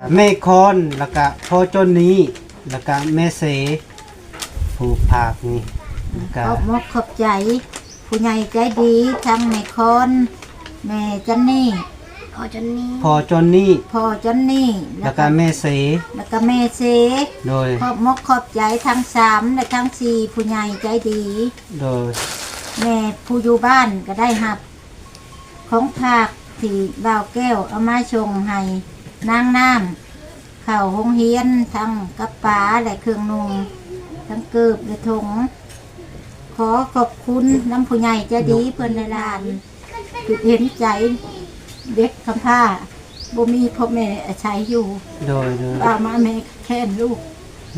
แม่คอนแล้วก็พ่อจนนี้แล้วก็แม่เสผู้ภาคนี่แล้วก็ ขอบมกขอบใจผู้ใหญ่ใจดีทั้งแม่คอนแม่จันนี่ พ่อจนนี้ พ่อจันนี่ แล้วก็แม่เส แล้วก็แม่เส โดย ขอบมกขอบใจทั้ง3และทั้ง4ผู้ใหญ่ใจดี โดย แม่ผู้อยู่บ้านก็ได้หับของภาคที่บ่าวแก้วเอามาชงให้นางน้ำข้าวหงเฮียนทั้งกับป๋าและเครื่องนุ่งทั้งเกือบและถงขอขอบคุณน้ำผู้ใหญ่ใจดีเพื่อนในลานจุดเห็นใจเด็กคำผ้าบ่มีพ่อแม่ใช้อยู่ โดย เอามาแม่แค่นลูก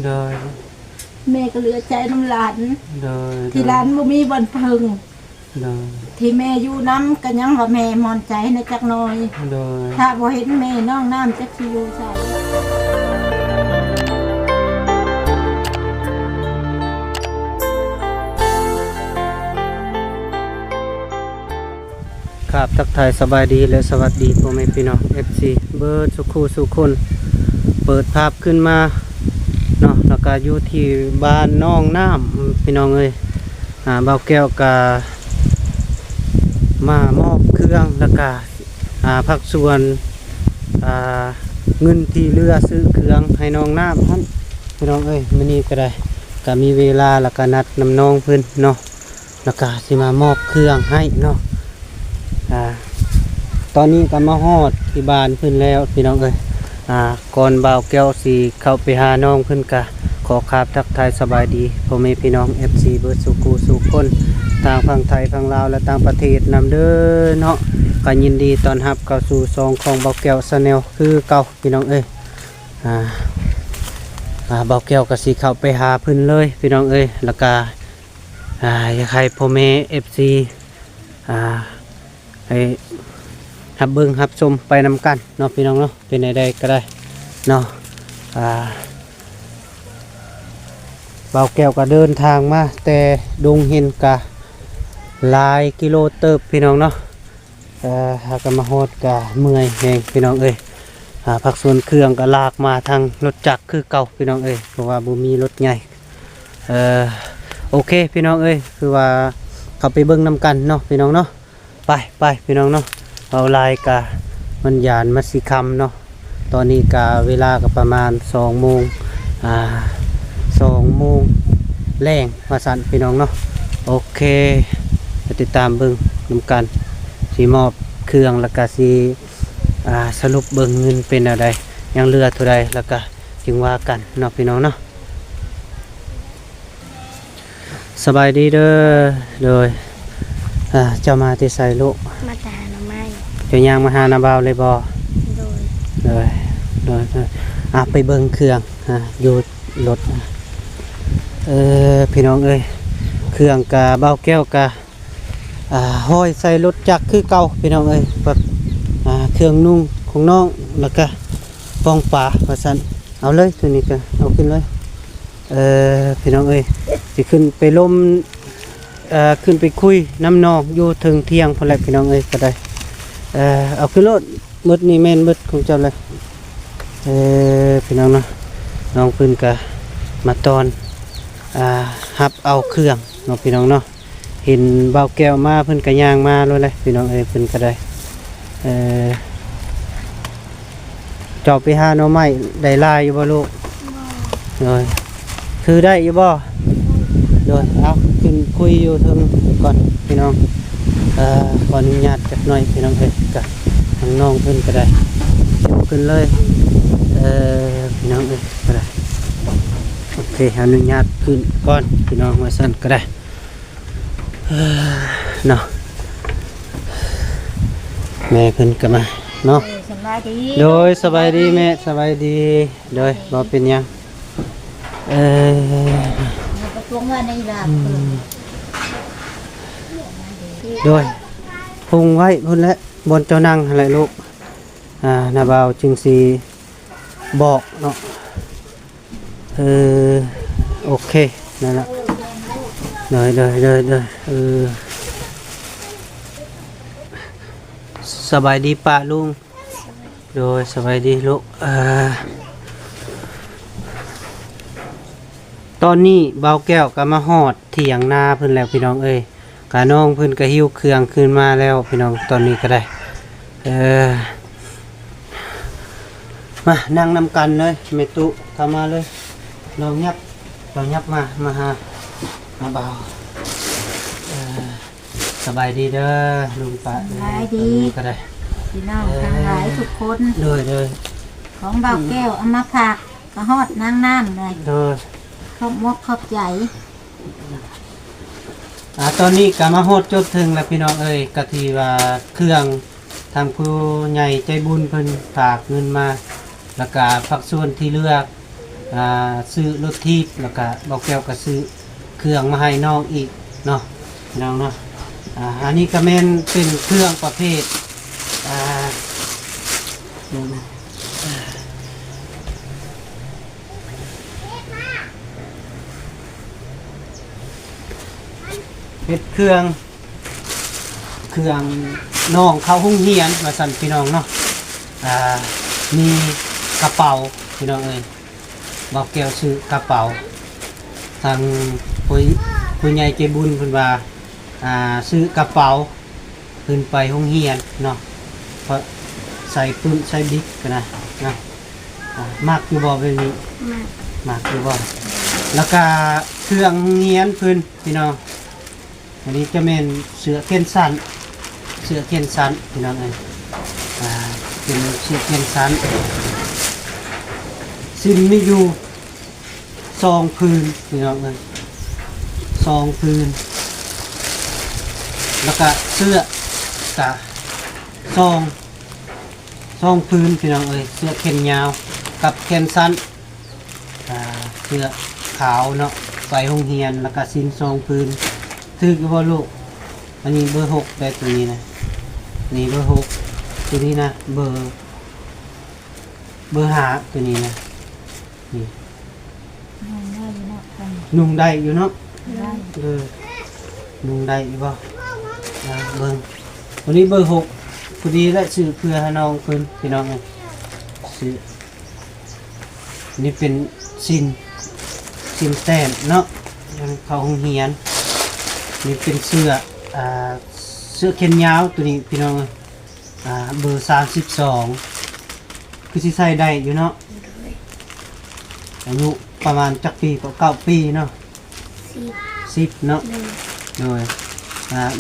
โดย แม่ก็เหลือใจน้ำหลาน โดย ที่ร้านบ่มีบอนพึง โดย ที่แม่อยู่น้ำก็ยังว่าแม่มอนใจในจักหน่อย โดย ถ้าบ่เห็นแม่น้องน้ำจักสิอยู่ใส่ ครับทักทายสบายดีและสวัสดีพ่อแม่พี่น้อง FC เบิร์ดสุขูสุคนเปิดภาพขึ้นมาเนาะแล้วก็อยู่ที่บ้านน้องน้ำพี่น้องเอ้ยเบาแก้วกมามอบเครื่องแล้วก็พักส่วนเงินที่เหลือซื้อเครื่องให้น้องน้ำท่านพี่น้องเอ้ยมื้อนี้ก็ได้ก็มีเวลาแล้วก็นัดนำน้องเพิ่นเนาะแล้วก็สิมามอบเครื่องให้เนาะตอนนี้ก็มาฮอดที่บ้านเพิ่นแล้วพี่น้องเอ้ยก่อนบ่าวแก้วสิเข้าไปหาน้องเพิ่นก็ขอคาบทักทายสบายดีพ่อแม่พี่น้อง FC เบิร์ดสุกูสุคนทางฝั่งไทยฝั่งลาวและต่างประเทศนำเด้อเนาะก็ยินดีต้อนรับเข้าสู่ซองของบ่าวแก้ว Channel คือเก่าพี่น้องเอ้ยบ่าวแก้วก็สิเข้าไปหาเพิ่นเลยพี่น้องเอ้ยแล้วก็อยากให้พ่อแม่ FC ให้หับเบิ้งหับชมไปนำกันเนาะพี่น้องเนาะเป็นใดๆก็ได้เนาะเบาแก้วก็เดินทางมาแต่ดงเห็นกะหลายกิโลเติบพี่น้องเนาะหากมาฮอดกะเมื่อยแหงพี่น้องเอ้ยผักส่วนเครื่องก็ลากมาทางรถจักรคือเก่าพี่น้องเอ้ยเพราะว่าบ่มีรถใหญ่โอเคพี่น้องเอ้ยคือว่าเข้าไปเบิ้งนำกันเนาะพี่น้องเนาะไปพี่น้องเนาะเอาลายกะมันยานมัสสิคำเนาะตอนนี้กะเวลาก็ประมาณ2 โมง2 โมงแรงมาสั่นพี่น้องเนาะโอเคติดตามเบิ่งนำกันสีมอบเครื่องแล้วก็สีสรุปเบิ่งเงินเป็นอะไรยังเหลือเท่าใดแล้วก็จึงว่ากันเนาะพี่น้องเนาะสบายดีเด้อโดยเจ้ามาที่ใส่ลูกมาแต่หาหน่อไม้ เจ้าย่างมาหานาบาวเลยบ่โดยไปเบิ่งเครื่องอยู่รถพี่น้องเอ้ยเครื่องกะเบาแก้วกะห้อยใส่รถจักรคือเก่าพี่น้องเอ้ยแบบเครื่องนุ่งของน้องแล้วก็ปองปลาว่าซั่นเอาเลยตัวนี้ก็เอาขึ้นเลยพี่น้องเอ้ยสิขึ้นไปล้มขึ้นไปคุยน้ำนองอยู่ถึงเที่ยงพอแล้วพี่น้องเอ้ยก็ได้เอาขึ้นรถมืดนี่แม่นมืดของเจ้าเลยพี่น้องเนาะน้องเพิ่นก็มาตอนหับเอาเครื่องเนาะพี่น้องเนาะเห็นเบาแก้วมาเพิ่นก็ย่างมาเลยพี่น้องเอ้ยเพิ่นก็ได้เจาะไปหาหน่อไม้ได้ลายอยู่บ่ลูกเลยคือได้อยู่บ่โดยเอาขึ้นคุยอยู่ถึงก่อนพี่น้องขออนุญาตจักหน่อยพี่น้องเอ้ยกับทางน้องเพิ่นก็ได้เก็บขึ้นเลยพี่น้องเอ้ยก็ได้โอเคอนุญาตขึ้นก่อนพี่น้องมาสั่นก็ได้เนาะแม่เพิ่นก็มาเนาะ สบายดี โดยสบายดีแม่สบายดีโดยบ่เป็นหยังประท้วงว่าในลาบ โดยพุงไว้พุ่นและบนเจ้านั่งอะไรลูกนาบ่าวจึงสีบอกเนาะโอเคนั่นแหละเลยสบายดีป้าลุง โดยสบายดีลูกตอนนี้เบาแก้วก็มาฮอดเถียงนาเพิ่นแล้วพี่น้องเอ้ยกะน้องเพิ่นก็หิ้วเครื่องขึ้นมาแล้วพี่น้องตอนนี้ก็ได้มานั่งนำกันเลยเมตุทำมาเลยลองยับมาหามาเบาสบายดีเด้อลุงป้า สบายดี ก็ได้ พี่น้องทั้งหลายทุกคน เลย ของเบาแก้วเอามาผักกระฮอดนางน้ำเลย เลย ขอบมกขอบใจ ตอนนี้ก็มาโฮดจบถึงแล้วพี่น้องเอ้ยกะทีว่าเครื่องทางผู้ใหญ่ใจบุญเพิ่นฝากเงินมาแล้วก็ฝักส่วนที่เลือกซื้อรถทีบแล้วก็เบาแก้วก็ซื้อเครื่องมาให้น้องอีกเนาะพี่น้องเนาะอันนี้ก็แม่นเป็นเครื่องประเภทเป็นเครื่องน้องเข้าห้องเรียนมาสั่นพี่น้องเนาะมีกระเป๋าพี่น้องเอ้ยบอกแก้วซื้อกระเป๋าทางผู้ใหญ่ใจบุญเพิ่นว่าซื้อกระเป๋าขึ้นไปห้องเรียนเนาะเพราะใส่ปื้นใส่บิ๊กกันนะมากอยู่บ่เป็นนี้มากอยู่บ่แล้วก็เครื่องเรียนเพิ่นพี่น้องอันนี้จะเป็นเสือเขียนสั้นพี่น้องเอ้ยเป็นเสือเขียนสั้นสิ้นมีอยู่2พื้นพี่น้องเอ้ย2พื้นแล้วก็เสื้อกะ2พื้นพี่น้องเอ้ยเสื้อแขนยาวกับแขนสั้นเสื้อขาวเนาะไปโรงเรียนแล้วก็สิ้น2พื้นถือว่าลูกอันนี้เบอร์6ได้ตัวนี้นะนี่เบอร์6ตัวนี้นะเบอร์5ตัวนี้นะนี่นุ่งได้อยู่เนาะนุ่งได้อยู่บ่เบิ่งตัวนี้เบอร์6พอดีและซื้อเพื่อให้น้องเพิ่นพี่น้องซื้อนี่เป็นซินแต้มเนาะเข้าโรงเรียนนี่เป็นเสื้อแขนยาวตัวนี้พี่น้องเบอร์32คือสิใส่ได้อยู่เนาะอายุประมาณจักปีก็9ปีเนาะ10เนาะโดย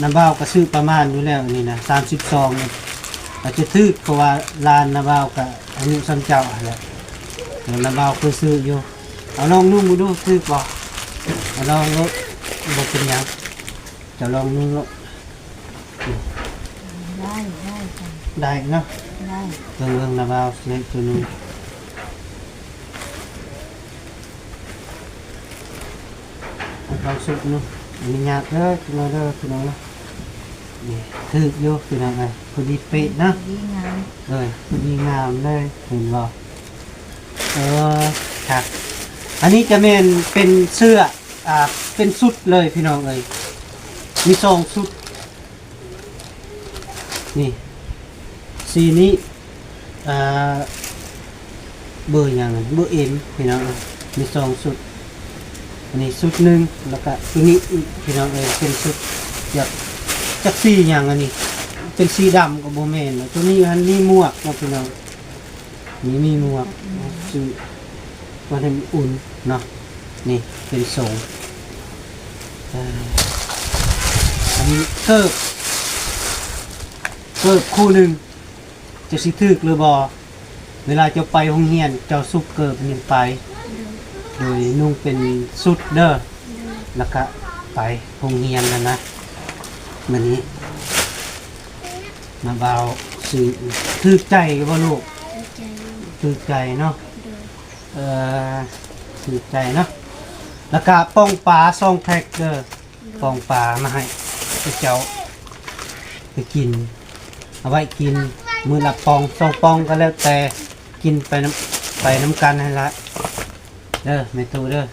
น้ำเบ้าก็ซื้อประมาณอยู่แล้วนี่นะ32นี่อาจจะถือเพราะว่าร้านน้ำเบ้าก็อายุซ้ำเจ้าแหละน้ำเบ้าเคยซื้ออยู่เอาลองนุ่งดูถือบ่เอาลองรถบ่เป็นหยังจะลองนุ่งรถได้เนาะเรื่องน้ำเบ้าเล็กตัวนึงลองสุดนู้นมีหยาดเด้อพี่น้องนี่ถืออยู่พี่น้องเลยพอดีเป๊ะนะเลยพอดีงามเลยเห็นบ่ครับอันนี้จะเป็นเสื้อเป็นชุดเลยพี่น้องเลยมี2ชุดนี่สีนี้เบอร์อย่างเบอร์เอ็มพี่น้องมี2ชุดอันนี้ชุดหนึ่งแล้วก็ตัวนี้อีกพี่น้องเป็นชุดจักสีอย่างอันนี้เป็นสีดำกับโบแมนตัวนี้มันมีหมวกนะพี่น้องนี่มีหมวกซื้อมาทำอุ่นเนาะนี่เป็นทรงอันนี้เกิบคู่หนึ่งจะสิทึกหรือบอเวลาจะไปโรงเรียนเจ้าซุปเกิบนี่ไปโดยนุ่งเป็นสุดเด้อแล้วก็ไปโรงเรียนนะมันนี้มาเบาสื่อถือใจบ่ลูกถือใจเนาะถือใจเนาะแล้วก็ป้องปลา2แพ็คเด้อป้องปลามาให้เจ้าไปกินเอาไว้กินมื้อละปอง2ปองก็แล้วแต่กินไปน้ำกันให้ละเด้อแม่ตูเด้อ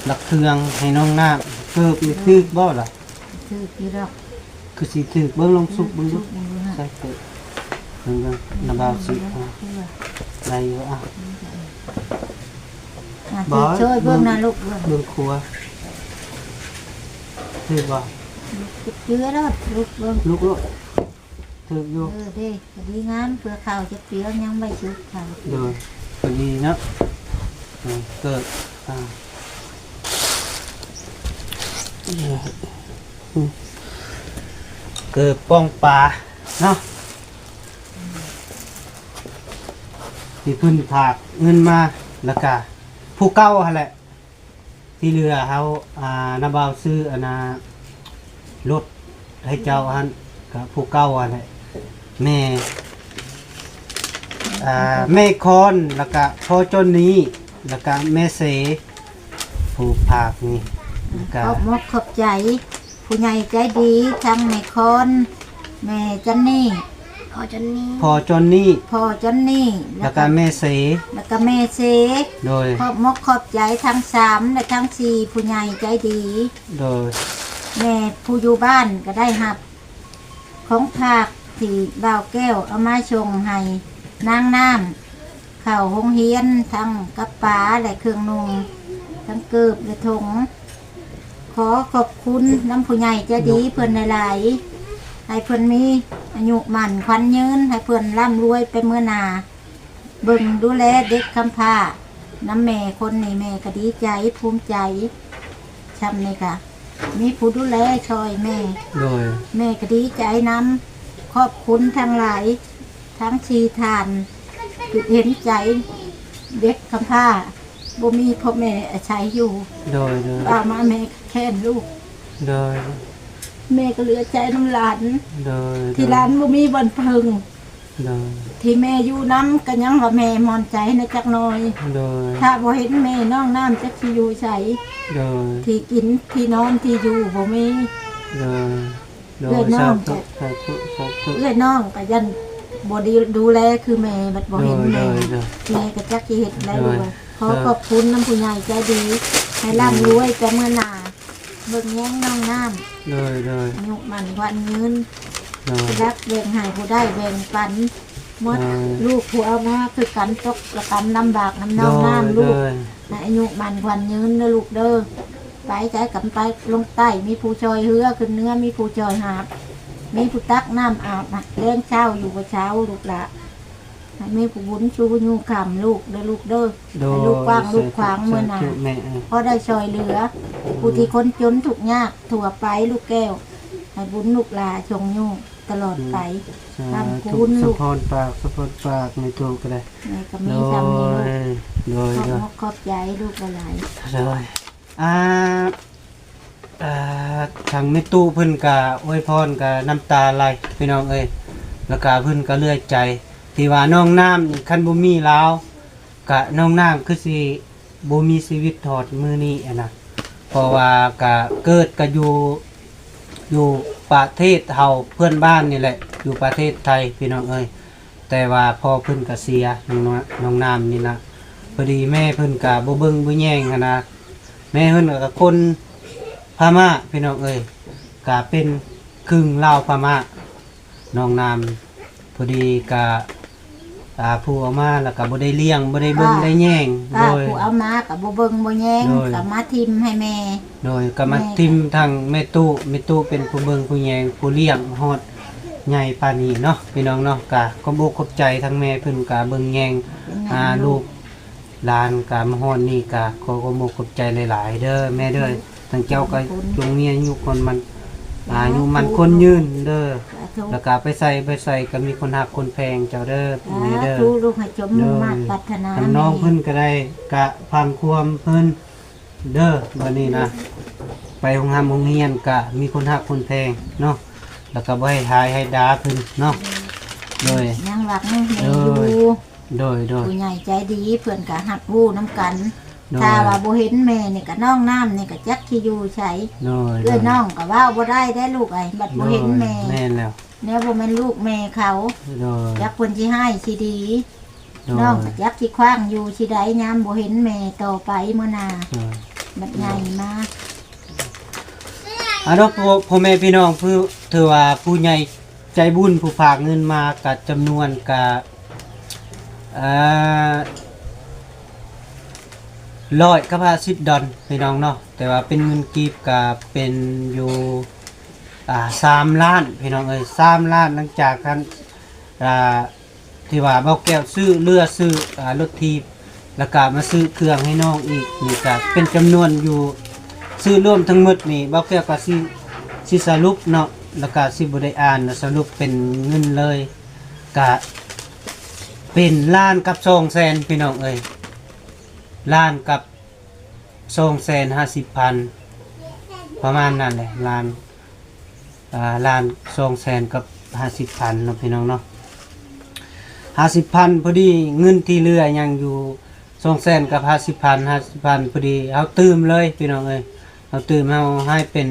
ลักเครื่องให้น้องน้ำเกิบนี่ถือบ่ล่ะถือกี่ดอกคือสิถือเบิ่งลงสุกเบิ่งดูใส่เกิบ เบิ่งน้ำบาวสิได้อยู่อ่ะ ช่วยเบิ่งนะลูกเบิ่ง เบิ่งครัวถือบ่ เชื้อแล้วลูกเบิ่ง ลูกถืออยู่ เด้ดีงามเพื่อข้าวจะเปรี้ยวยังไม่ชุดข้าว เดี๋ยวพอดีเนาะเกิดเกิดป้องปลาเนาะที่เพิ่นฝากเงินมาแล้วก็ผู้เก่าหั่นแหละที่เรือเขาน้าบ่าวซื้อรถให้เจ้าหันกับผู้เก่าหั่นแหละแม่คอนแล้วก็พ่อจนนี้แล้วก็แม่เสผู้ภาคนี่แล้วก็ ขอบมกขอบใจผู้ใหญ่ใจดีทั้งแม่คอนแม่จันนี่ พ่อจนนี้ พ่อจันนี่ แล้วก็แม่เส แล้วก็แม่เส โดย ขอบมกขอบใจทั้ง3และทั้ง4ผู้ใหญ่ใจดี โดย แม่ผู้อยู่บ้านก็ได้หับ ของภาคที่บ่าวแก้วเอามาชงให้นางน้ำข้าวหงเฮียนทั้งกับปลาและเครื่องนุ่งทั้งเกิบและถงขอขอบคุณน้ำผู้ใหญ่ใจดีเพิ่นหลายๆให้เพิ่นมีอายุมั่นขวัญยืนให้เพิ่นร่ำรวยไปเมื่อหนาเบิ่งดูแลเด็กกำพร้าน้ำแม่คนนี่แม่ก็ดีใจภูมิใจช้ำนี่ค่ะ มีผู้ดูแลช่วยแม่ โดย แม่ก็ดีใจน้ำขอบคุณทั้งหลาย ทั้งชีทานเห็นใจเด็กคำผ้าบ่มีพ่อแม่ใช้อยู่ โดย ป้ามาแม่แค้นลูก โดย แม่ก็เหลือใจน้ำหลาน โดย ที่ร้านบ่มีวันเพิง โดย ที่แม่อยู่น้ำก็ยังว่าแม่มอนใจในจักหน่อย โดย ถ้าบ่เห็นแม่น้องน้ำจักสิอยู่ใส โดย ที่กินที่นอนที่อยู่บ่มี โดยโด เอื้ ย อยน้ สา อง ธุสาธุสาธุ เอื้อยน้องก็ยันบ่ดีดูแลคือแม่บัดบ่เห็นแม่ โดย แม่ก็จักสิเฮ็ดได้ด้วย โดย ขอขอบคุณน้ำผู้ใหญ่ใจดี ให้ร่ำรวยแต่เมื่อหนาเบิ่งแย่งน้องน้ โดย ำอายุมันควันยืน โดย รักแบ่งให้ผู้ได้แบ่งปันหมด โดย ลูกผู้เอามาคือกันตกละกันลำบากน้ำ โด น้อง ย น้ำ โด ลูก ย ให้อายุมันควันยืนนะลูกเด้อไปใจกับไปลงใต้มีผู้ชอยเฮือขึ้นเนื้อมีผู้ชอยหาบมีผู้ตักน้ำอาบเลี้ยงเช้าอยู่กับเช้าลูกละให้มีผู้บุญชูยูคำลูกเด้อลูกเด้อ โดย ให้ลูกกว้างลูกขวางเมื่อหนา สาธุแม่ พอได้ช่วยเหลือ ผู้ที่คนจนทุกข์ยากถั่วไปลูกแก้ว ให้บุญลูกหลาชงอยู่ตลอดไป สา ทำ ธุ คุณ สะ ลูก พรปากสะพรปากไม่ถูกก็ได้ แม่ก็ โด มีทำนี้ลู ย ก โดย ขอบขอบใจลูกหลาย โดยทางแม่ตู้เพิ่นก็อวยพรก็น้ำตาไหลพี่น้องเอ้ยแล้วก็เพิ่นก็เลื่อยใจ ที่ว่าน้องน้ำนี่คันบ่มีแล้วก็น้องน้ำคือสิบ่มีชีวิตทอดมื้อนี้อะนะเพราะว่าก็เกิดก็อยู่ประเทศเฮาเพื่อนบ้านนี่แหละอยู่ประเทศไทยพี่น้องเอ้ยแต่ว่าพอเพิ่นก็เสียน้องน้ำนี่นะพอดีแม่เพิ่นก็บ่เบิ่งบ่แย่งหั้นนะแม่เพิ่นก็คนพม่าพี่น้องเอ้ยก็เป็นครึ่งลาวพม่าน้องน้ำพอดีก็ผู้เอามาแล้วก็บ่ได้เลี้ยงบ่ได้เบิ่งได้แย่ง ๆ โด ป้าย ผู้เอามากับบ่เบิ่งบ่แยง โดย กับมาทิมให้แม่ โดยก็มาทิมทางแม่ตู้เป็นผู้เบิ่งผู้แยงผู้เลี้ยงฮอดใหญ่ปานนี้เนาะพี่น้องเนาะก็ขอบขอบใจทั้งแม่เพิ่นก็เบิ่งแยงลูกหลานก็มาฮอดนี่ก็ขอขอบใจหลายๆเด้อแม่เด้อทั้งเจ้าก็จงมีอายุคนมันอายุมันคนยืนเด้อ ทุก แล้วก็ไปใส่ก็มีคนหักคนแพงเจ้าเด้อแม่เด้อ ทุกลูกให้จมมุ่งมากปรารถนา ทำน้องเพิ่นก็ได้กะพังความเพิ่นเด้อวันนี้นะไปโรงงานโรงเรียนกะมีคนหักคนแพงเนาะแล้วก็บ่ให้หายให้ด่าเพิ่นเนาะโดย ยังรักยังเห็นอยู่ โดย ผู้ใหญ่ใจดีเพื่อนก็หักฮู้น้ำกัน โดย ถ้าว่าบ่เห็นแม่นี่ก็น้องน้ำนี่ก็จักที่อยู่ใช้ โดย เอ้ยน้องก็ว่าบ่ได้ได้ลูกไอ้บัดบ่เห็นแม่ แม่นแล้ว แน่บ่แม่นลูกแม่เขา โดย จักเพิ่นสิให้สิดี โด น้อง ย ก็จักสิคว้างอยู่สิใดยามบ่เห็นแม่ต่อไปมื้อหน้าบัดใหญ่มา เนาะพ่อแม่พี่น้องผู้ถือว่าผู้ใหญ่ ใจบุญผู้ฝากเงินมากับจำนวนกับ$100 พี่น้องเนาะแต่ว่าเป็นเงินกีบกับเป็นอยู่3 ล้านพี่น้องเอ้ย3 ล้านหลังจากท่านที่ว่าเบาแก้วซื้อเรือซื้อรถทีบแล้วก็มาซื้อเครื่องให้น้องอีกนี่ก็เป็นจำนวนอยู่ซื้อรวมทั้งหมดนี่เบาแก้วก็สิสรุปเนาะแล้วก็สิบ่ได้อ่านสรุปเป็นเงินเลยก็เป็นล้านกับ200,000พี่น้องเอ้ยล้านกับ250,000ประมาณนั้นแหละล้าน200,000กับ50,000เนาะพี่น้องเนาะ50,000พอดีเงินที่เหลือยังอยู่200,000กับ50,000พอดีเอาตื่มเลยพี่น้องเอ้ยเอาตื่มเอาให้เป็น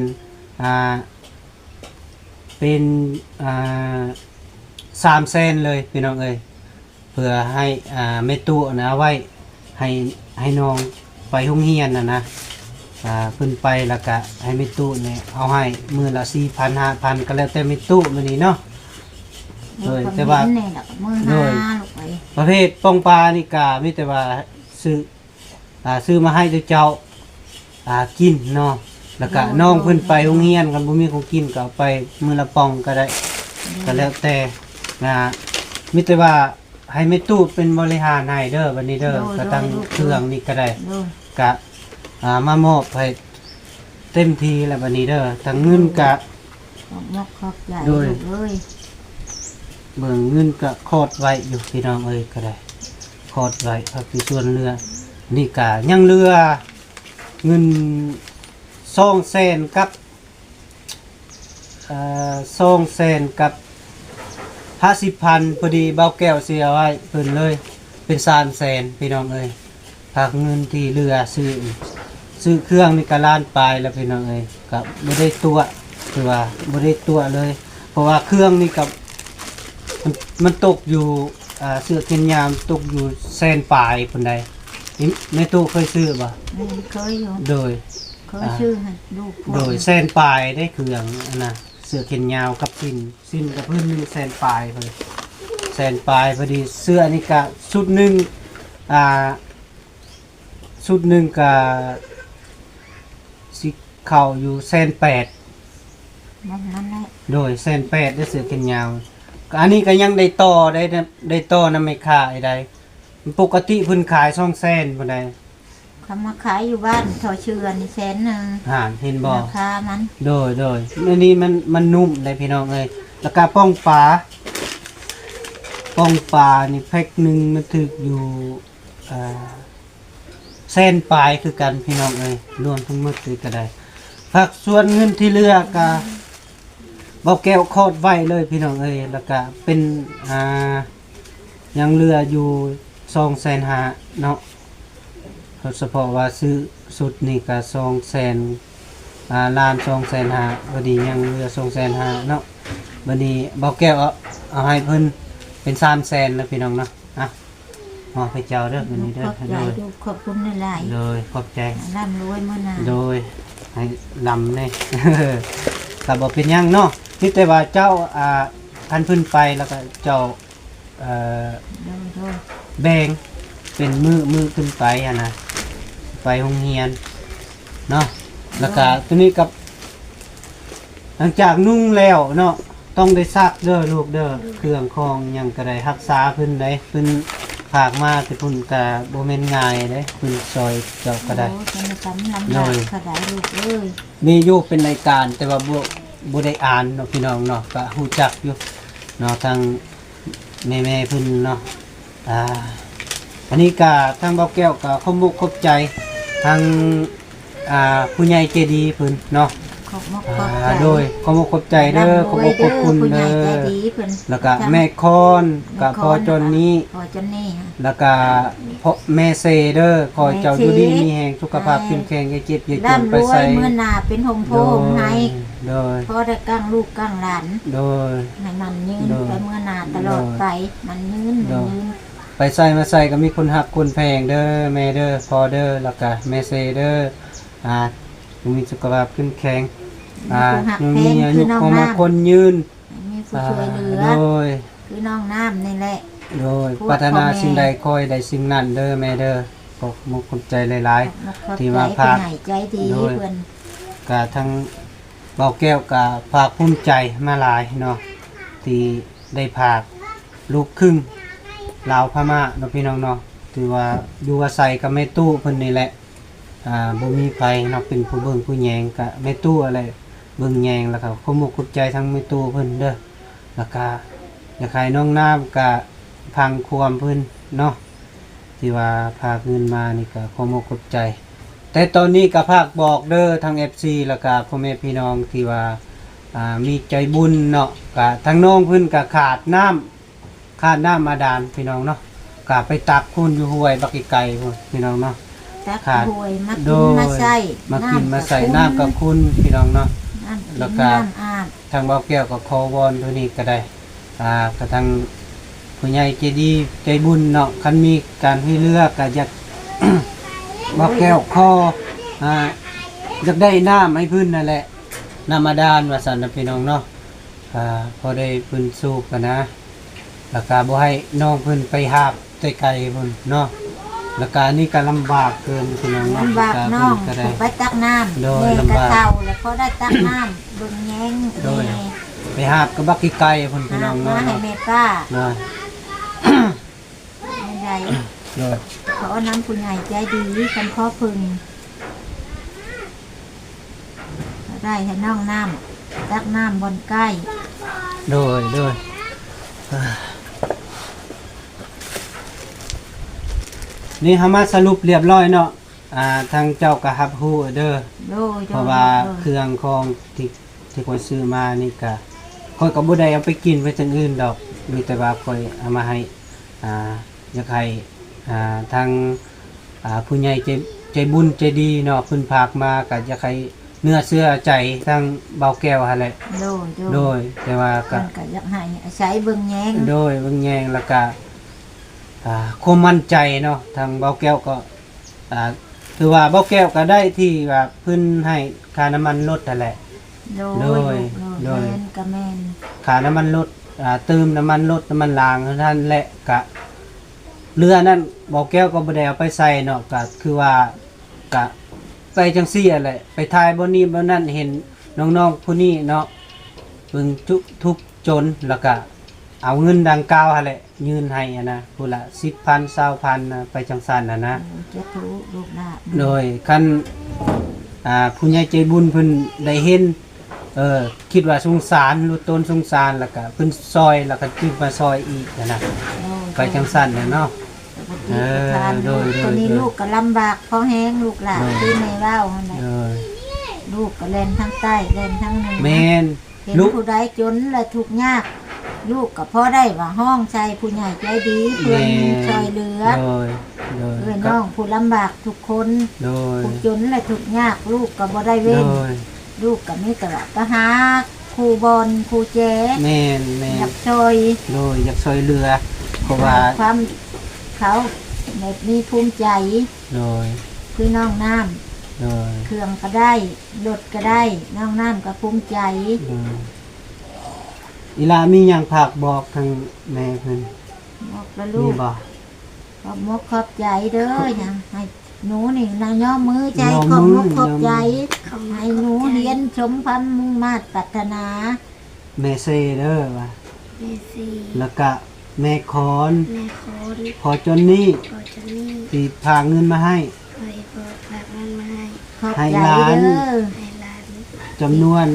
300,000เลยพี่น้องเอ้ยเพื่อให้แม่ตู้นะเอาไว้ให้น้องไปโรงเรียนนะขึ้นไปแล้วก็ให้แม่ตู้เนี่ยเอาให้มื้อละ 4,000 5,000ก็แล้วแต่แม่ตู้มื้อนี้เนาะแต่ว่าโดยประเภทป้องปลานี่ก็มีแต่ว่าซื้อมาให้เจ้ากินเนาะแล้วก็น้องเพิ่นไปโรงเรียนกันบ่มีของกินก็เอาไปมื้อละป่องก็ได้ก็แล้วแต่มีแต่ว่าให้แม่ตู้เป็นบริหารให้เด้อบัดนี้เด้อก็ตั้งเครื่องนี่ก็ได้ก็มามอบให้เต็มทีแล้วบัดนี้เด้อทั้งเงินก็โดยเบิ่งเงินก็คอดไว้อยู่พี่น้องเอ้ยก็ได้คอดไว้ครับที่ส่วนเรือนี่ก็ยังเรือเงิน200,000กับ200,000กับ50,000พอดีเบาแก้วเสียไว้เพิ่นเลยเป็น300,000พี่น้องเอ้ยฝากเงินที่เรือซื้อเครื่องนี่ก็ล้านปลายแล้วพี่น้องเอ้ยก็บ่ได้ตัวคือว่าบ่ได้ตัวเลยเพราะว่าเครื่องนี่กับมันตกอยู่เสื้อเขียนยามตกอยู่100,000ปลายพุ่นใดในตู้เคยซื้อบ่เคยอยู่โดยเคยซื้อให้ลูกโดย100,000ปลายได้เครื่องน่ะเสื้อเขียนยาวกับสิ้นกับเพิ่น100,000ปลายเพิ่น100,000ปลายพอดีเสื้อนี่ก็ชุดหนึงก็สิเข้าอยู่180,000นั่นแหละโดย180,000ได้เสื้อเขียนยาวอันนี้ก็ยังได้ต่อได้ต่อนำไม่ค่าใดปกติเพิ่นขาย200,000บ่ได้เขามาขายอยู่บ้านถอเชือนี่100,000เห็นบ่ราคามันโดยอันนี้มันนุ่มเลยพี่น้องเอ้ยแล้วก็ป้องปลานี่แพ็คนึงมันถึกอยู่100,000ปลายคือกันพี่น้องเอ้ยรวมทั้งหมดก็ได้ผักส่วนเงินที่เหลือก็เบาแก้วคอดไว้เลยพี่น้องเอ้ยแล้วก็เป็นยังเหลืออยู่250,000เนาะเฉพาะว่าซื้อสุดนี่ก็200,000ล้าน250,000บัดนี้ยังเหลือ250,000เนาะบัดนี้เบาแก้วเอาให้เพิ่นเป็น300,000แล้วพี่น้องเนาะไปเจ้าเด้อบัดนี้เด้อขอบคุณหลายๆเลยขอบใจร่ำรวยมื้อหน้าโดยให้ลำนี่ก็บ่เป็นหยังเนาะนี่แต่ว่าเจ้าคันเพิ่นไปแล้วก็เจ้าแบ่งเป็นมือขึ้นไปนะไปโรงเรียนเนาะแล้วก็ตัวนี้กับหลังจากนุ่งแล้วเนาะต้องได้ซักเด้อลูกเด้อเครื่องของหยังก็ได้รักษาเพิ่นได้เพิ่นฝากมาแต่เพิ่นก็บ่แม่นง่ายเด้เพิ่นซอยเจ้าก็ได้มีอยู่เป็นรายการแต่ว่าบ่ได้อ่านเนาะพี่น้องเนาะก็ฮู้จักอยู่เนาะทางแม่เพิ่นเนาะอันนี้ก็ทางเบาแก้วก็ขอบมุกขอบใจทางผู้ใหญ่ใจดีเพิ่นเนาะโดยขอบมุกขอบใจเด้อขอบมุกขอบคุณเด้อแล้วก็แม่คอนก็พอจนนี้แล้วก็พ่อแม่เซเด้อขอเจ้าอยู่ดีมีแรงสุขภาพเข้มแข็งอย่าเจ็บอย่าจนไปใส่เมื่อนาเป็นหงโพงให้โดยพอได้กั้งลูกกั้งหลานโดยให้มันยืนไปเมื่อนาตลอดไปมันยืนไปใส่มาใส่ก็มีคนหักคนแพงเด้อแม่เด้อพอเด้อแล้วก็แม่เซเด้อมีสุขภาพเข้มแข็งมีอายุของคนยืน ผู้ช่วยเหลือ โดย คือน้องน้ำนี่แหละ โดยปรารถนาสิ่งใดคอยได้สิ่งนั้นเด้อแม่เด้อขอบมุกขอบใจหลาย ที่มา พา พา ใจใจดี โดย เพิ่น ๆกะทั้งเบาแก้วกะภาคภูมิใจมาหลายเนาะที่ได้ภาคลูกครึ่งลาวพม่าเนาะพี่น้องเนาะถือว่าอยู่อาศัยกับแม่ตู้เพิ่นนี่แหละบ่มีไผเนาะเป็นผู้เบิ่งผู้แยงกะแม่ตู้อะไรเบิ่งแยงแล้วก็ขอมุกขอบใจทั้งแม่ตู้เพิ่นเด้อแล้วก็อยากให้น้องน้ำกะพังความเพิ่นเนาะที่ว่าพากเงินมานี่ก็ขอมุกขอบใจ แต่ตอนนี้ก็ภาคบอกเด้อทาง FC แล้วก็พ่อแม่พี่น้องที่ว่ามีใจบุญเนาะก็ทางน้องเพิ่นก็ขาดน้ำมาดานพี่น้องเนาะก็ไปตักคุณอยู่ห้วยบักอีไก่พุ่นพี่น้องเนาะ ตัก ขาด หวยมา โด กิน ย มาใส่ มากินมาใส่น้ำกับคุณพี่น้องเนาะ น้ำกิน แล้วก็ น้ำอาบ ทางเบาแก้วก็ขอวอนตัวนี้ก็ได้ก็ทางผู้ใหญ่ใจดีใจบุญเนาะคันมีการให้เลือกก็อยาก เบาแก้วขออยากได้น้ำให้พื้นนั่นแหละน้ำมาดานว่าสันนะพี่น้องเนาะพอได้พื้นสูบกันนะแล้วก็บ่ให้น้องเพิ่นไปหาบไกลๆพุ่นเนาะแล้วก็อันนี่ก็ลำบากเกินพี่น้องเนาะ ลำบากน้อง ก็ได้ ไปตักน้ำ โดย แม่ ลำ กระ บาก เท่าแล้วเขาได้ตักน้ำเบิ่งแยง โดย แม่ ไปหาบกับบักอีไก่พุ่นพี่น้อง มา เนาะ ให้แม่ป้า เนาะ ไม่ได้ โดย ขอน้ำผู้ใหญ่ใจดีคำพ่อพึงได้ให้น้องน้ำตักน้ำบนใกล้ โดยนี่ฮามาสรุปเรียบร้อยเนาะทางเจ้าก็รับรู้เด้อ โดย เพราะว่าเครื่องของที่ข้อยซื้อมานี่ก็ข้อยก็บ่ได้เอาไปกินไว้จังอื่นดอกมีแต่ว่าข้อยเอามาให้อยากให้ทางผู้ใหญ่ใจบุญใจดีเนาะเพิ่นฝากมาก็อยากให้เนื้อเชื่อใจทางเบาแก้วหั่นแหละ โดยแต่ว่าก็ เพิ่นก็อยากให้อาศัยเบิ่งแยง โดยเบิ่งแยงแล้วก็ความมั่นใจเนาะทางเบาแก้วก็ถือว่าเบาแก้วก็ได้ที่ว่าเพิ่นให้ค่าน้ำมันลดนั่นแหละ โดย โดย แม่นก็แม่น ค่าน้ำมันลดเติมน้ำมันลดน้ำมันล้างท่านแหละก็เรือนั่นเบาแก้วก็บ่ได้เอาไปใส่เนาะก็คือว่าก็ไปจังซี่แหละไปถ่ายบ่นี้บ่นั้นเห็นน้องๆผู้นี้เนาะเบิ่งทุกจนแล้วก็เอาเงินดังกล่าวหั่นแหละยืนให้นะผู้ละ 10,000 20,000นะไปจังซั่นน่ะนะ เจ้าทุลูกหลาน โดยคันผู้ใหญ่ใจบุญเพิ่นได้เห็นคิดว่าสงสารรู้ตนสงสารแล้วก็เพิ่นซอยแล้วก็จึงมาซอยอีกนะไปจังซั่นน่ะเนาะ โดย คนนี้ลูกก็ลำบากเพราะแห้งลูกหลาน โดย ที่ในเว้าหั่นแหละ โดย ลูกก็เล่นทั้งใต้เล่นทั้งเหนือ แม่น เห็น ลูก ผู้ใดจนและทุกข์ยาก ลูกก็พอได้ว่าห้องใจผู้ใหญ่ใจดีเพื่อนช่วยเหลือ โดยโดย เพื่อนน้องผู้ลำบากทุกคน โดย ผู้จนและทุกข์ยาก ลูกก็บ่ได้ โด เว้น ย ลูกก็มีแต่ว่าไปหาครูบอลครูแจ๊ แม่น อยากช่วย โดยอยากช่วยเหลือเพราะว่า ความเขาแบบมีภูมิใจ โดย คือน้องน้ โดย ำเครื่องก็ได้รถก็ได้น้องน้ำก็ภูมิใจ อีลามีหยังฝากบอกทางแม่เพิ่น บอกแล้วลู มี ก บ่ ขอบมกขอบใจเด้ออย่างให้หนูนี่นายย่อมือใจ ย่อ ขอบ มื ม อก ขอบใจ ย่อมื ให้หนูเรียนสมความมุ่งมา่ปรารถนา แม่เซเด้อว่า เมซี แล้วก็แม่คอน แม่คอน พอจนนี้ พอจะนี่ ที่พาเงินมาให้ คอยพอฝากเงินมาให้ ขอบ ให้ ใจ หลาน เด้อ ให้หลาน จำนวน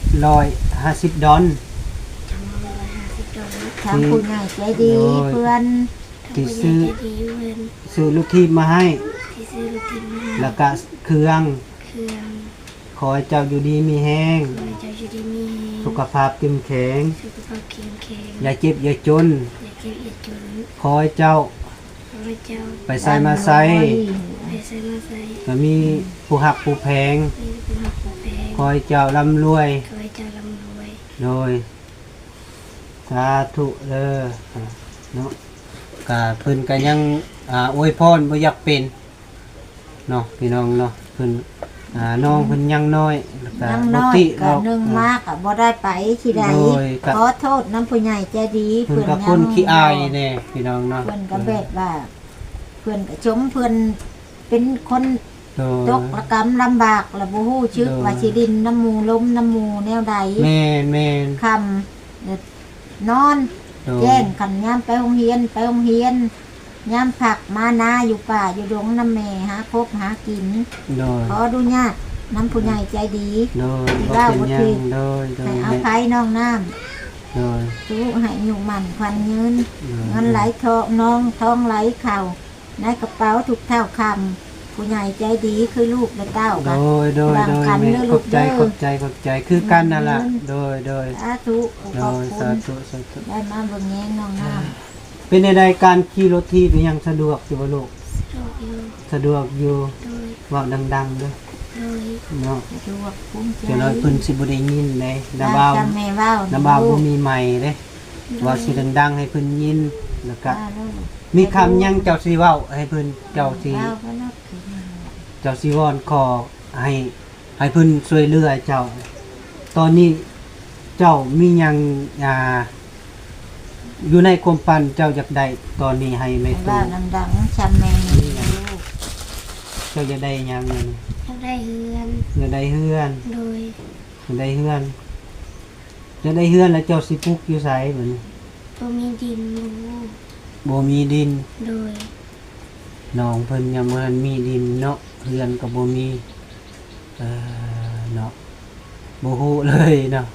150 ดอล จำนวน$150 ทางผู้ใหญ่ใจดี โอ้ย เพื่อน ที่ ทำ ซื้อ ผู้ใหญ่ใจดีเพื่อน ซื้อลูกทีบมาให้ ที่ซื้อลูกทีมมาให้ แล้วก็เครื่อง เครื่อง ขอให้เจ้าอยู่ดีมีแห้ง คอยเจ้าอยู่ดีมีแรง สุขภาพเข้มแข็ง สุขภาพเข้มแข็ง อย่าเจ็บอย่าจน อย่าเก็บอย่าจน ขอให้เจ้า ขอให้เจ้า ไปใส่มาใส่ ไปใส่มาใส่ ก็มีผู้หักผู้แพง มีผู้หักผู้แพง ขอให้เจ้าร่ำรวย ขอให้เจ้าร่ำรวย โดยสาธุเด้อเนาะกะเพิ่นก็ยังอวยพรบ่อยากเป็นเนาะพี่น้องเนาะเพิ่นน้องเพิ่นยังน้อยแล้ว ยังน้อยก็นึงมากก็บ่ได้ไปที่ใด โดยก็ ขอโทษน้ำผู้ใหญ่ใจดี เพิ่นก็คนขี้อายแน่พี่น้องเนาะ เพิ่นก็แบบว่าเพิ่นก็ชมเพิ่นเป็นคน โดย ตกระกำลำบากและบ่ฮู้ชึก โดย ว่าสิดินน้ำหมูล้มน้ำหมูแนวใด แม่นแม่น คำนอน โดย แจ้งกันยามไปโรงเรียนยามผักมานาอยู่ป่าอยู่ดงน้ำแม่หาคบหากิน โดย ขออนุญาตน้ำผู้ใหญ่ใจดี โดย ที่ บ่ ว่า เป็น บ่ หยั ถู ง ก โดยโด ให้ ย เอาไผน้องน้ โดย ำสู้ให้อยู่หมันควันยืนเงินไหลทองน้องทองไหลเข่าในกระเป๋าทุกเท่าคำผู้ใหญ่ใจดีคือลูกและเต้า โด กัน ยโดย วาง โดย กัน แม่ เด้อ ข ลู อบ ก ใจ เด้อ ขอบใจขอบใจคือกันนั่นล่ะโดยโดย สาธุข โด อบ ย คุ สา ณ ธุสาธุ ได้มาเบิ่งแยงน้องน้ำ เป็นในการขี่รถที่เป็นยังสะดวกอยู่บ่ลูก โรคอยู่ สะดวกอยู่ โดย เว้าดังๆเด้อ โดย เนาะ สะดวกภูมิใจ เดี๋ยวน้อยเพิ่นสิบ่ได้ยินเด้น้า บ้า บ่าว จำแม่เว้า น้าบ่าวบ่มีไมค์เด้ว่าสิดังๆให้เพิ่นยินแล้วก็ บ้าแล้ว มีคำยังเจ้าสิเว้าให้เพิ่นเจ้าสิ ว้าวก็นับถือ เจ้าสิวอนขอให้เพิ่นช่วยเหลือเจ้า ตอนนี้เจ้ามีหยังอยู่ในความฝันเจ้าอยากได้ตอนนี้ให้แม่ ให้ ตู้ ว่าดังๆจำแม่นี่ลูก เจ้าอยากได้หยังนั่น อยากได้เฮือน อยากได้เฮือน โดย อยากได้เฮือนอยากได้เฮือนแล้วเจ้าสิปลูกอยู่ไสบัดนี้ บ่มีดินอยู่ บ่มีดิน โดย น้องเพิ่นยังบ่ทันมีดินเนาะเฮือนก็บ่มีเนาะบ่ฮู้เลยเนาะ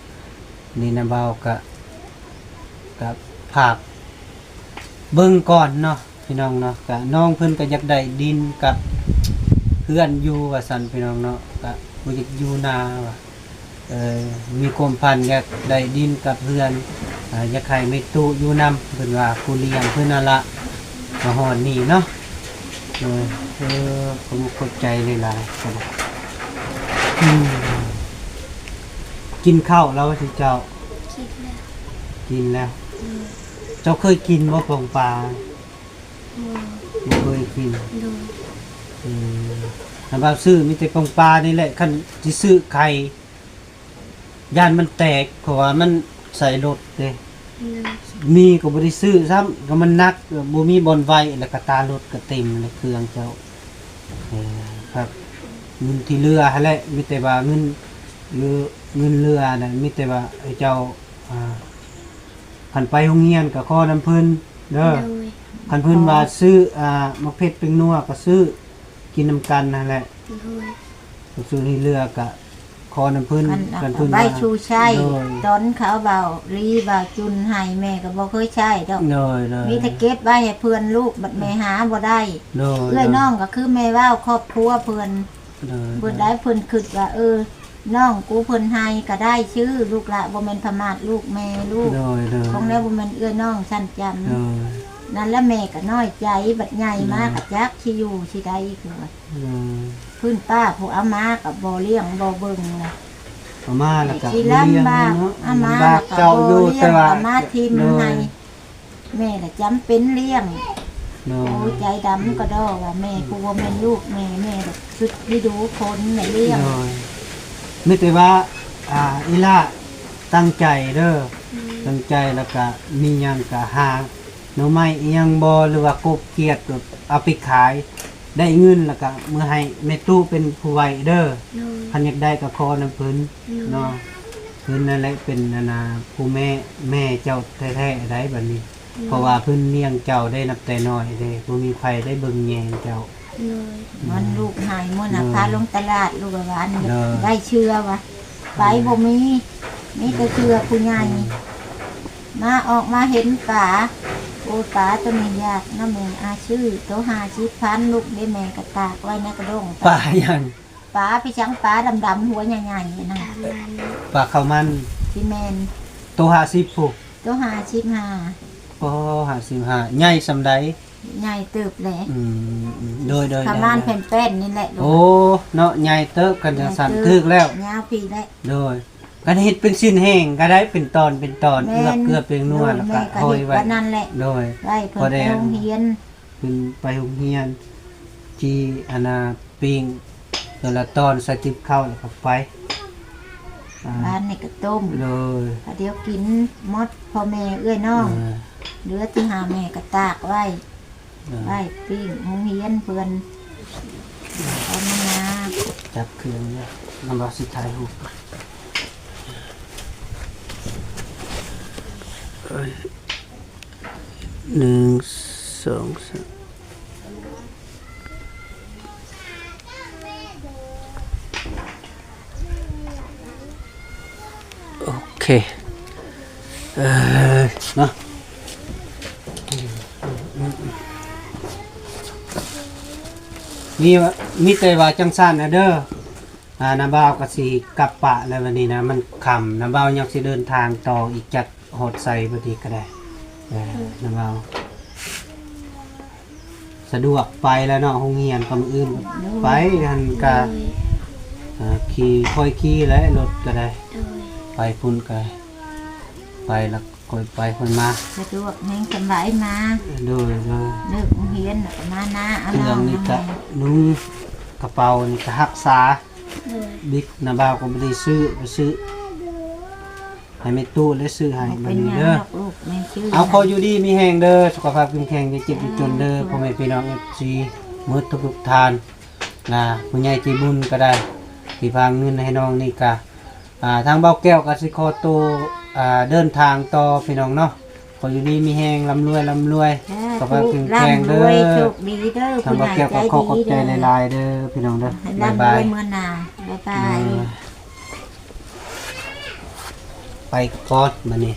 นี่นะบ่าวก็ภาคเบิ่งก่อนเนาะพี่น้องเนาะก็น้องเพิ่นก็อยากได้ดินกับเฮือนอยู่ว่าซั่นพี่น้องเนาะก็บ่อยากอยู่นาว่ามีความพันอยากได้ดินกับเฮือนอยากให้แม่ตู้อยู่นํเพิ่นว่าผู้เลี้ยงเพิ่นนั่นล่ะมาฮอดนี่เนาะผมเข้าใจเลยล่ะครับกินข้าวแล้วสิเจ้า คิดแล้ว กินแล้ว โดย เจ้าเคยกินบ่ของปลา บ่ บ่เคยกิน โดย ถ้าว่าซื้อมีแต่ของปลานี่แหละคันสิซื้อไข่ย่านมันแตกเพราะว่ามันใส่รถเด้ โดย มีก็บ่ได้ซื้อซ้ำก็มันหนักบ่มีบอนไว้แล้วก็ตารถก็เต็มเลยเครื่องเจ้าครับเงินที่เรือหั่นแหละมีแต่ว่าเงินเรือน่ะมีแต่ว่าให้เจ้าคันไปโรงเรียนก็ขอน้ำเพิ่นเด้อ โดย คันเพิ่นว่าซื้อมะเพ็ดเป็นนัวก็ซื้อกินน้ำกันนั่นแหละ โดย ก็ซื้อที่เรือก็ขอน้ำเพิ่น มัน เพิ่น ใบชูชัย โดย ตอนเขาเบาลีเบาจุนให้แม่ก็บ่เคยใช้ดอก โดยโดย มีแต่เก็บไว้ให้เพื่อนลูกบัดแม่หาบ่ได้ โดย เอื้อยน้องก็คือแม่เว้าครอบครัวเพื่อน โดย เพิ่นได้เพิ่นคิดว่าน้องกูเพิ่นให้ก็ได้ชื่อลูกละบ่แม่นพมาทลูกแม่ลูก โดยโดย ของแล้วบ่แม่นเอื้อยน้องชั้นจำ โดย นั่นละแม่ก็น้อยใจบัดใหญ่มากก็จักสิอยู่สิได้คือว่าพื้นป้าผู้เอามาก็บ่เลี้ยงบ่เบิ่งนะ เอามาแล้วก็ สิ เลี้ยง ลำบาก เนาะ เอามา ลำบากเจ้าอยู่ เลี้ย แต่ ง ว่า เอามาทิม โด ให้ ย แม่ละจำเป็นเลี้ยง โด โอ้ ย ใจดำก็ดอว่าแม่กูบ่แม่นลูกแม่แบบชุดที่ดูคนแม่เลี้ยง โดยไม่แต่ว่าอีล่าตั้งใจเด้อตั้งใจแล้วก็มีหยังก็หาหน่อไม้อีหยังบ่หรือว่ากบเกียดแบบเอาไปขายได้เงินแล้วก็มื้อให้แม่ตู้เป็นผู้ไว้เด้อ โดย คันอยากได้ก็ขอน้ำเพิ่นเนาะเพิ่นนั่นแหละเป็นผู้แม่เจ้าแท้ๆได้บัดนี้ เพราะว่าเพิ่นเลี้ยงเจ้าได้นับแต่น้อยเด้บ่มีใครได้เบิ่งแยงเจ้า โดย มันลูกหายมื้อน่ะ เออ พาลงตลาดลูกว่าหวาน เออ ได้เชื่อวะไปบ่มีแต่เชื่อผู้ใหญ่มาออกมาเห็นป่าโอ้ป่าตัวนี้ยากน้าแม่อาชื่อตัว50,000ลูกได้แม่ก็ตากไว้ในกระด้ง ปลาหยัง ป่าพี่ช้างป่าดำๆหัวใหญ่ๆนั่น ตามนั้น ปลาข้าวมัน ที่แม่น ตัว50พุก ตัว55 ก็55ใหญ่ซำใด ใหญ่เติบแหละ โดย ประมาณแผ่นแป้นนี่แหละลูก โอ้เนาะใหญ่เติบกันจังซั่นถึกแล้ว ยาวปีแล้ว โดยกันเฮ็ดเป็นชิ้นแห้งก็ได้เป็นตอน แม่ เกลือเป็นนัวแล้วก็ แม่ก็ ห้อย เฮ็ด ไว้ ว่านั่นแหละ โดย ได้เพิ่น พอ ไป ได้ โรงเรียน ขึ้นไปโรงเรียนจีปิ้งแต่ละตอนใส่ติบข้าวแล้วก็ไป บ้านนี่ก็ต้ม เลย เดี๋ยวกินหมดพ่อแม่เอื้อยน้องเหลือที่หาแม่ก็ตากไว้ไว้ปิ้งหงเฮียนเพิ่นเอามานา จับเครื่องเนี่ยน้ำบาสิถ่ายรูป1 2 3โอเคเนาะมีแต่ว่าจังซั่นนะเด้อน้าบ่าวก็สิกลับปะแล้ววันนี้นะมันค่ำน้าบ่าวยังสิเดินทางต่ออีกจักฮอดไสบ่ดีก็ได้น้าบ่าวสะดวกไปแล้วเนาะโรงเรียนก็มื้ออื่นไปนั่นก็ โดย ขี่ค่อยขี่แล้วรถก็ได้ โดย ไปพุ่นก็ไปแล้วค่อยไปค่อยมา สะดวกแห่งสำบายมา โดย เลิกหงเฮียนแล้วก็มานาเอา เครื่ น้ อ อง ง นี่ มา ก็ ให้ นุ่งกระเป๋านี่ก็รักษา โดย บิ๊กนาบ่าวก็บ่ได้ซื้อไปซื้อให้แม่ตู้ได้ซื้อให้บั เป็ ด น นี้ หยัง เด้อ หรอกลูกแม่ชื่อ เอาขออยู่ดีมีแฮงเด้อสุขภาพเข้มแข็งอย่าเจ็บอย่าจนเด้อพ่อแม่พี่น้อง FC หมดทุกๆทานผู้ใหญ่ใจบุญก็ได้ที่พาเงินให้น้องนี่ก็ทางเบาแก้วก็สิขอตัวเดินทางต่อพี่น้องเนาะขออยู่ดีมีแฮงร่ำรวยสุขภาพเข้มแข็งเด้อ ร่ำรวยโชคดีเด้อ ทาง ผู้ เบา ใหญ่ แก้ว ใจ ก็ขอขอบ ดี ใจ เด้อ หลายๆเด้อพี่น้องเด้อ ให้ บ๊าย ร่ำร บา วย ยเมื่อหนาบ๊ายบาย ไปก่อนมานี่